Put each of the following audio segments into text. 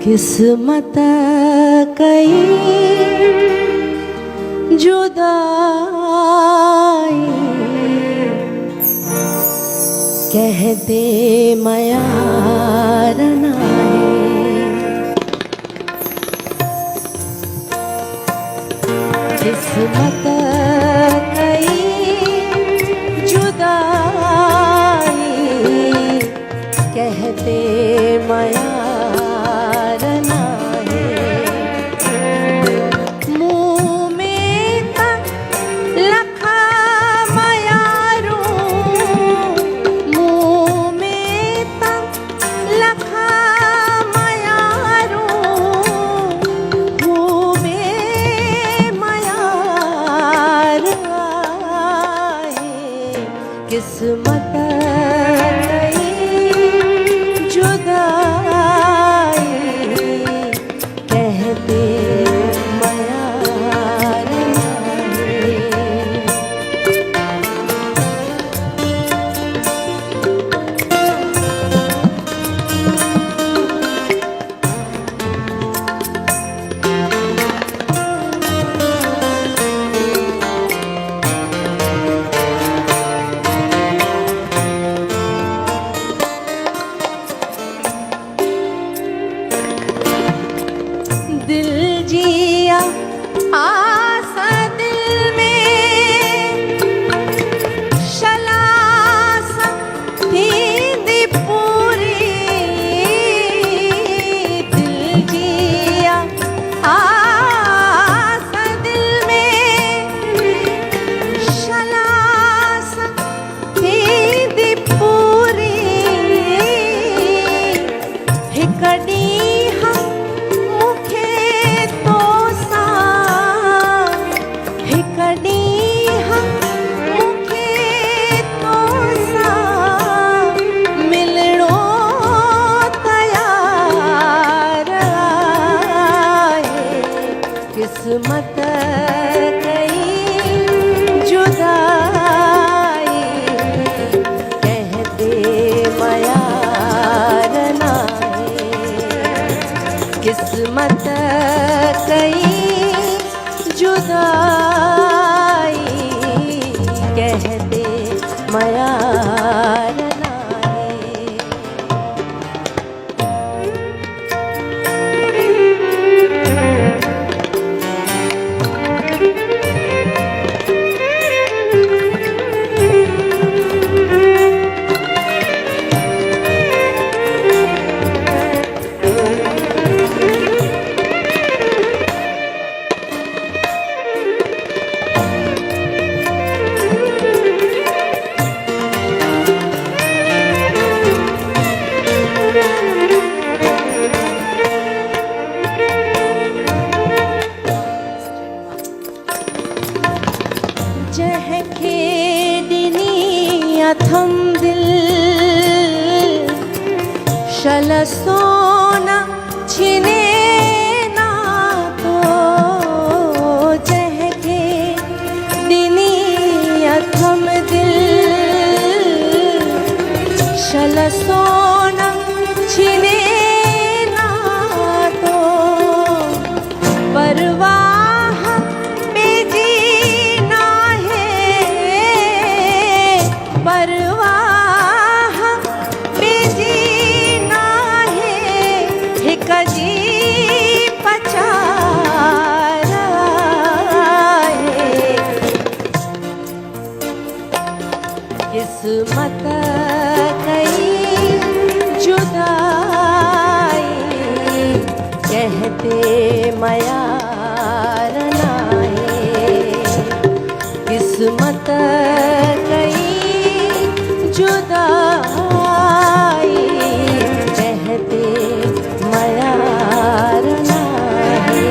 किस्मत कई जुदाई कहते मयार किस्मत कई जुदाई कहते मयार नाहे मुँह में तक लखा मयारू मुँह में तक लखा मयारू हुए मयार आए किस्मत दिल जिया आसा दिल में शलासा नींद पूरी दिल जिया आसा दिल में शलासा नींद पूरी हिकड़ी किस्मत कई जुदाई कहते मयार नाहे किस्मत कई जुदाई कहते मयार थम दिल शल सोना छिने ना तो जहके दिनी थम दिल शल सोना छिने ना तो परवाह बेजी ना है परवाह बेजी ना है हिकजी पचार है किस्मत कई जुदाई कहते मयार नाहे किस्मत कई जुदाई कहते मयार नाहे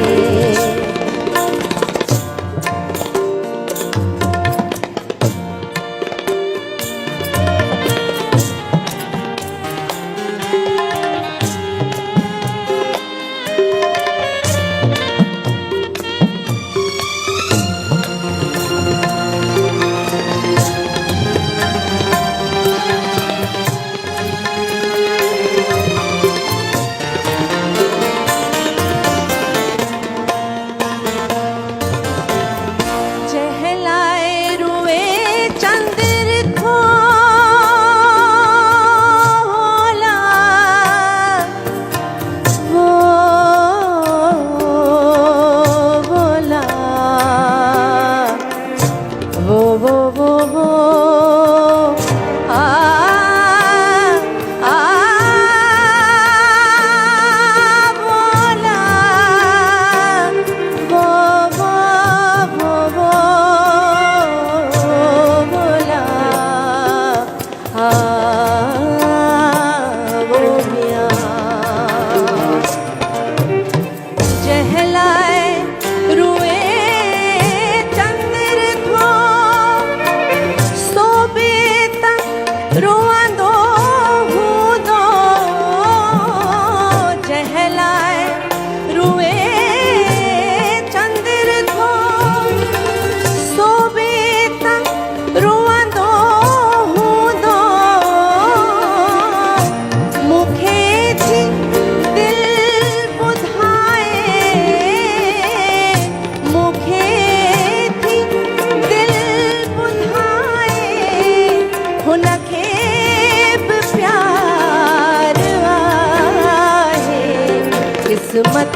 किस्मत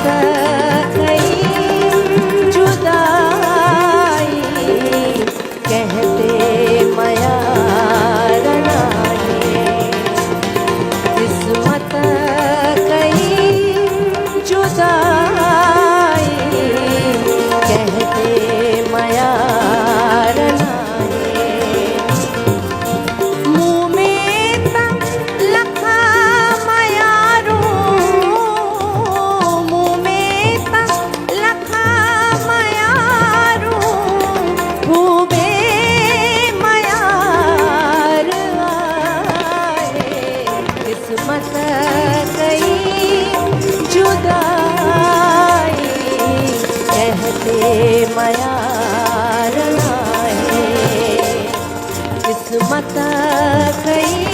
कई जुदाई कहते मयार नाहे किस्मत कई जुदाई कहते मयार नाहे मुँह में तक लखा मयारू मुँह में तक लखा मयारू खूबे मयार आए किस्मत कई जुदाई कहते मयार आए किस्मत कई